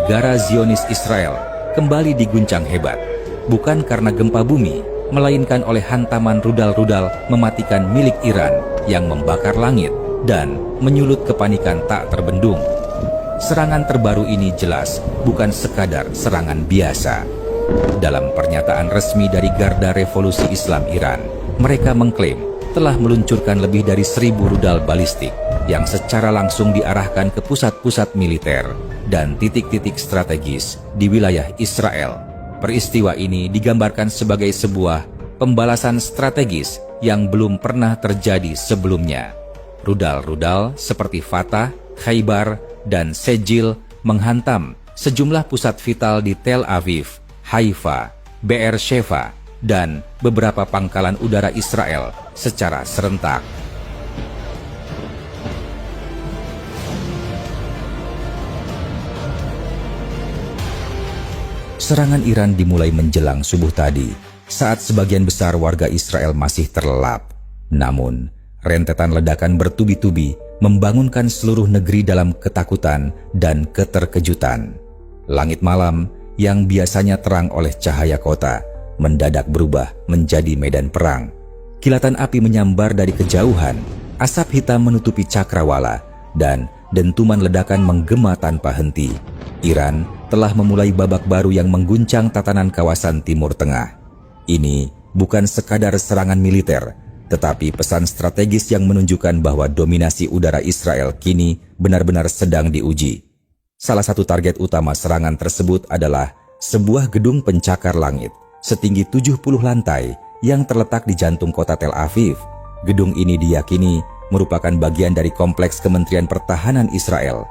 negara Zionis Israel kembali diguncang hebat, bukan karena gempa bumi, melainkan oleh hantaman rudal-rudal mematikan milik Iran yang membakar langit dan menyulut kepanikan tak terbendung. Serangan terbaru ini jelas bukan sekadar serangan biasa. Dalam pernyataan resmi dari Garda Revolusi Islam Iran, mereka mengklaim telah meluncurkan lebih dari 1.000 rudal balistik yang secara langsung diarahkan ke pusat-pusat militer dan titik-titik strategis di wilayah Israel. Peristiwa ini digambarkan sebagai sebuah pembalasan strategis yang belum pernah terjadi sebelumnya. Rudal-rudal seperti Fatah, Khaybar, dan Sejil menghantam sejumlah pusat vital di Tel Aviv, Haifa, Be'er-Sheva, dan beberapa pangkalan udara Israel secara serentak. Serangan Iran dimulai menjelang subuh tadi, saat sebagian besar warga Israel masih terlelap. Namun, rentetan ledakan bertubi-tubi membangunkan seluruh negeri dalam ketakutan dan keterkejutan. Langit malam yang biasanya terang oleh cahaya kota mendadak berubah menjadi medan perang. Kilatan api menyambar dari kejauhan, asap hitam menutupi cakrawala, dan dentuman ledakan menggema tanpa henti. Iran telah memulai babak baru yang mengguncang tatanan kawasan Timur Tengah. Ini bukan sekadar serangan militer, tetapi pesan strategis yang menunjukkan bahwa dominasi udara Israel kini benar-benar sedang diuji. Salah satu target utama serangan tersebut adalah sebuah gedung pencakar langit setinggi 70 lantai yang terletak di jantung kota Tel Aviv. Gedung ini diyakini merupakan bagian dari kompleks Kementerian Pertahanan Israel.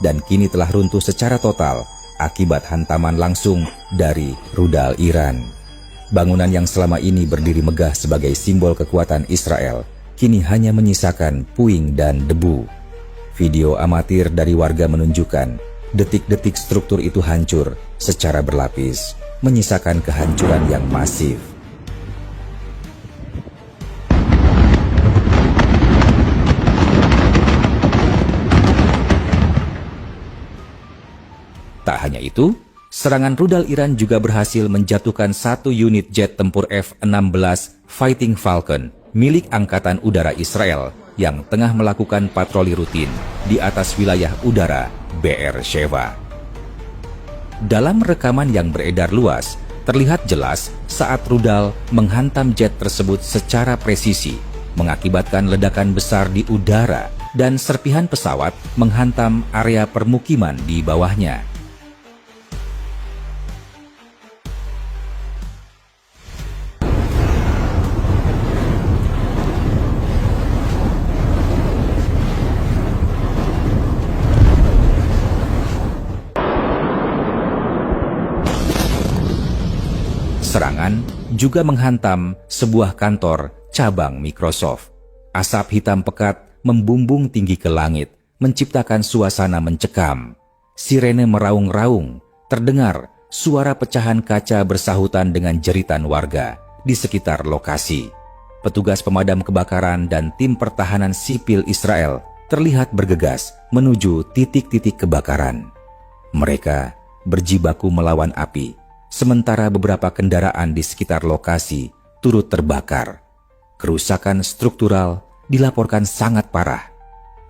Dan kini telah runtuh secara total akibat hantaman langsung dari rudal Iran. Bangunan yang selama ini berdiri megah sebagai simbol kekuatan Israel, kini hanya menyisakan puing dan debu. Video amatir dari warga menunjukkan detik-detik struktur itu hancur secara berlapis, menyisakan kehancuran yang masif. Tak hanya itu, serangan rudal Iran juga berhasil menjatuhkan satu unit jet tempur F-16 Fighting Falcon milik Angkatan Udara Israel yang tengah melakukan patroli rutin di atas wilayah udara Be'er-Sheva. Dalam rekaman yang beredar luas, terlihat jelas saat rudal menghantam jet tersebut secara presisi, mengakibatkan ledakan besar di udara dan serpihan pesawat menghantam area permukiman di bawahnya. Serangan juga menghantam sebuah kantor cabang Microsoft. Asap hitam pekat membumbung tinggi ke langit, menciptakan suasana mencekam. Sirene meraung-raung, terdengar suara pecahan kaca bersahutan dengan jeritan warga di sekitar lokasi. Petugas pemadam kebakaran dan tim pertahanan sipil Israel terlihat bergegas menuju titik-titik kebakaran. Mereka berjibaku melawan api, sementara beberapa kendaraan di sekitar lokasi turut terbakar. Kerusakan struktural dilaporkan sangat parah,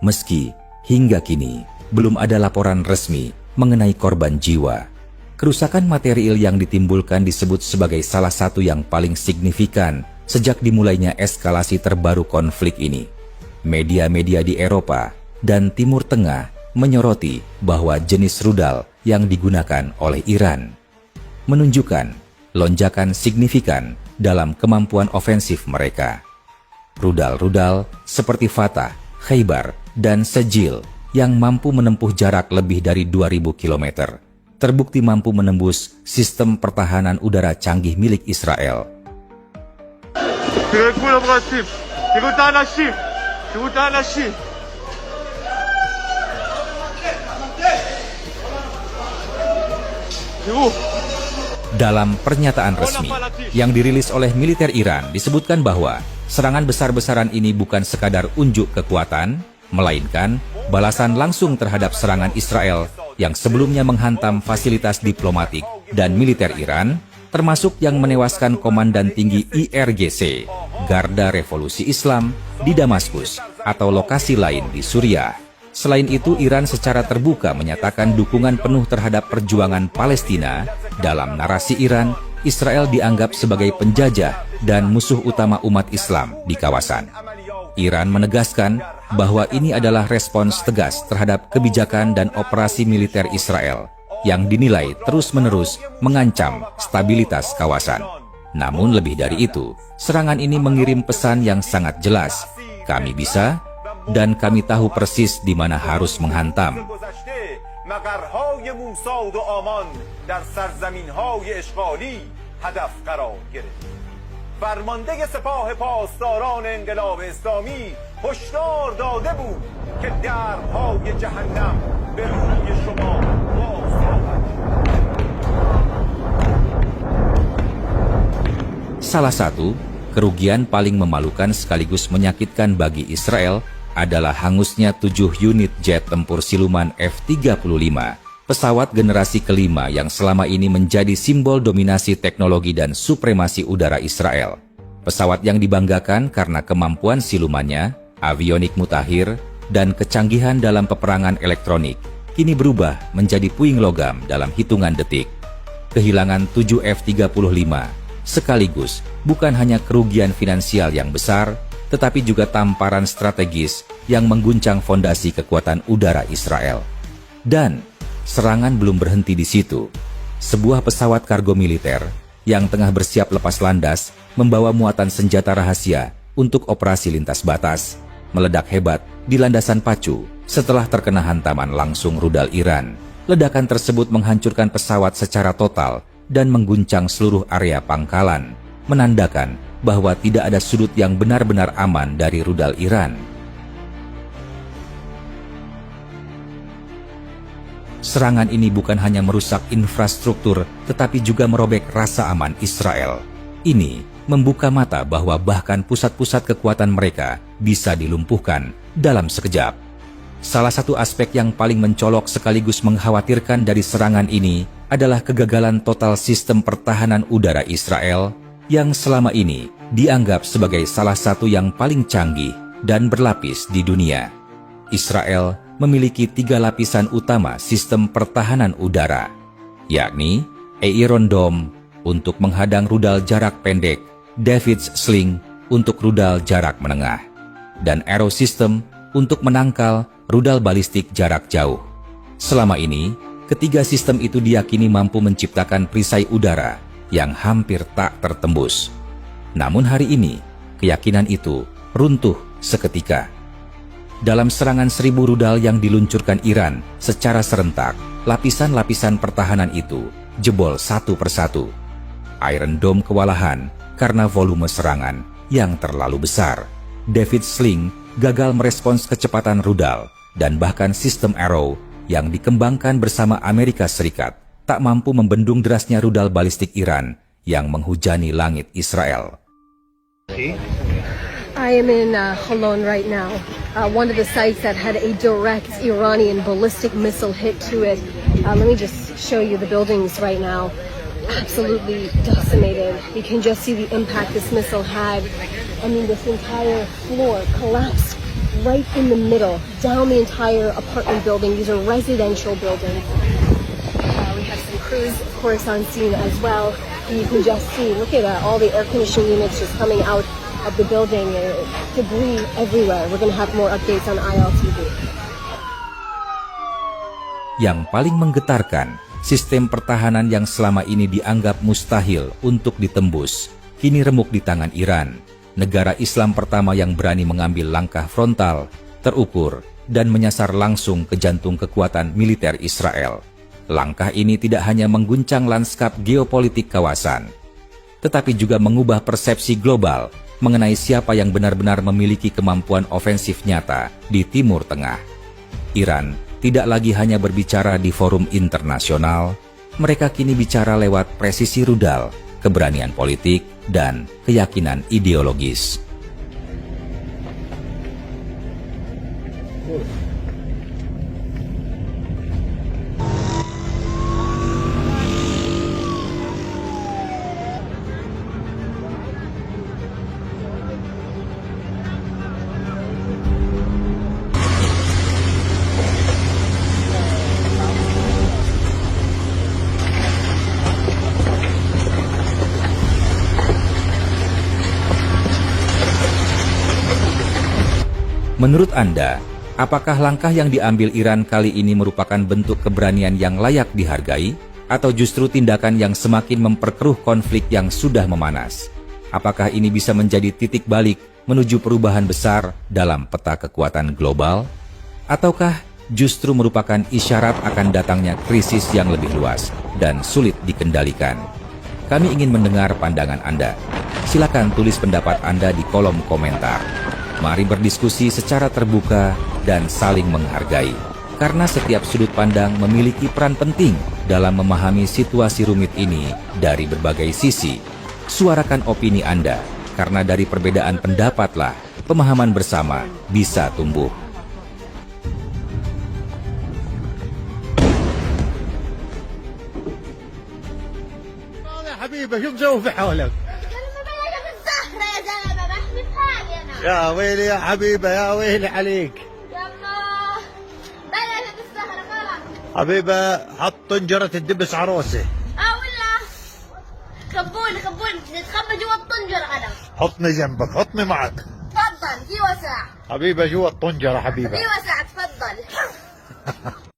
meski hingga kini belum ada laporan resmi mengenai korban jiwa. Kerusakan material yang ditimbulkan disebut sebagai salah satu yang paling signifikan sejak dimulainya eskalasi terbaru konflik ini. Media-media di Eropa dan Timur Tengah menyoroti bahwa jenis rudal yang digunakan oleh Iran menunjukkan lonjakan signifikan dalam kemampuan ofensif mereka. Rudal-rudal seperti Fatah, Khaybar, dan Sejil yang mampu menempuh jarak lebih dari 2.000 km terbukti mampu menembus sistem pertahanan udara canggih milik Israel. Dalam pernyataan resmi yang dirilis oleh militer Iran disebutkan bahwa serangan besar-besaran ini bukan sekadar unjuk kekuatan, melainkan balasan langsung terhadap serangan Israel yang sebelumnya menghantam fasilitas diplomatik dan militer Iran, termasuk yang menewaskan komandan tinggi IRGC, Garda Revolusi Islam, di Damaskus atau lokasi lain di Suriah. Selain itu, Iran secara terbuka menyatakan dukungan penuh terhadap perjuangan Palestina. Dalam narasi Iran, Israel dianggap sebagai penjajah dan musuh utama umat Islam di kawasan. Iran menegaskan bahwa ini adalah respons tegas terhadap kebijakan dan operasi militer Israel yang dinilai terus-menerus mengancam stabilitas kawasan. Namun lebih dari itu, serangan ini mengirim pesan yang sangat jelas. Kami bisa dan kami tahu persis di mana harus menghantam. Salah satu kerugian paling memalukan sekaligus menyakitkan bagi Israel adalah hangusnya 7 unit jet tempur siluman F-35, pesawat generasi kelima yang selama ini menjadi simbol dominasi teknologi dan supremasi udara Israel. Pesawat yang dibanggakan karena kemampuan silumannya, avionik mutakhir, dan kecanggihan dalam peperangan elektronik, kini berubah menjadi puing logam dalam hitungan detik. Kehilangan 7 F-35 sekaligus bukan hanya kerugian finansial yang besar, tetapi juga tamparan strategis yang mengguncang fondasi kekuatan udara Israel. Dan serangan belum berhenti di situ. Sebuah pesawat kargo militer yang tengah bersiap lepas landas membawa muatan senjata rahasia untuk operasi lintas batas meledak hebat di landasan pacu setelah terkena hantaman langsung rudal Iran. Ledakan tersebut menghancurkan pesawat secara total dan mengguncang seluruh area pangkalan, menandakan bahwa tidak ada sudut yang benar-benar aman dari rudal Iran. Serangan ini bukan hanya merusak infrastruktur, tetapi juga merobek rasa aman Israel. Ini membuka mata bahwa bahkan pusat-pusat kekuatan mereka bisa dilumpuhkan dalam sekejap. Salah satu aspek yang paling mencolok sekaligus mengkhawatirkan dari serangan ini adalah kegagalan total sistem pertahanan udara Israel yang selama ini dianggap sebagai salah satu yang paling canggih dan berlapis di dunia. Israel memiliki 3 lapisan utama sistem pertahanan udara, yakni Iron Dome untuk menghadang rudal jarak pendek, David's Sling untuk rudal jarak menengah, dan Arrow System untuk menangkal rudal balistik jarak jauh. Selama ini, ketiga sistem itu diyakini mampu menciptakan perisai udara yang hampir tak tertembus. Namun hari ini, keyakinan itu runtuh seketika. Dalam serangan 1000 rudal yang diluncurkan Iran secara serentak, lapisan-lapisan pertahanan itu jebol satu persatu. Iron Dome kewalahan karena volume serangan yang terlalu besar. David Sling gagal merespons kecepatan rudal, dan bahkan sistem Arrow yang dikembangkan bersama Amerika Serikat tak mampu membendung derasnya rudal balistik Iran yang menghujani langit Israel. I am in Holon right now, one of the sites that had a direct Iranian ballistic missile hit to it. Let me just show you the buildings right now. Absolutely decimated. You can just see the impact this missile had. I mean, this entire floor collapsed right in the middle, down the entire apartment building. These are residential buildings. We have some crews, of course, on scene as well. You can just see, look at all the air conditioning units just coming out of the building. Debris everywhere. We're going to have more updates on ILTV. Yang paling menggetarkan, sistem pertahanan yang selama ini dianggap mustahil untuk ditembus, kini remuk di tangan Iran, negara Islam pertama yang berani mengambil langkah frontal, terukur, dan menyasar langsung ke jantung kekuatan militer Israel. Langkah ini tidak hanya mengguncang lanskap geopolitik kawasan, tetapi juga mengubah persepsi global mengenai siapa yang benar-benar memiliki kemampuan ofensif nyata di Timur Tengah. Iran tidak lagi hanya berbicara di forum internasional, mereka kini bicara lewat presisi rudal, keberanian politik, dan keyakinan ideologis. Menurut Anda, apakah langkah yang diambil Iran kali ini merupakan bentuk keberanian yang layak dihargai, atau justru tindakan yang semakin memperkeruh konflik yang sudah memanas? Apakah ini bisa menjadi titik balik menuju perubahan besar dalam peta kekuatan global? Ataukah justru merupakan isyarat akan datangnya krisis yang lebih luas dan sulit dikendalikan? Kami ingin mendengar pandangan Anda. Silakan tulis pendapat Anda di kolom komentar. Mari berdiskusi secara terbuka dan saling menghargai, karena setiap sudut pandang memiliki peran penting dalam memahami situasi rumit ini dari berbagai sisi. Suarakan opini Anda, karena dari perbedaan pendapatlah pemahaman bersama bisa tumbuh. يا ويلي يا حبيبة يا ويلي عليك يما بلاش تستهرب خلاص حبيبة حط طنجرة الدبس عروسة ولا خبوني تتخبى جوا الطنجرة انا حطني جنبك حطني معك تفضل في وسع حبيبة جوا الطنجرة حبيبة في وسع تفضل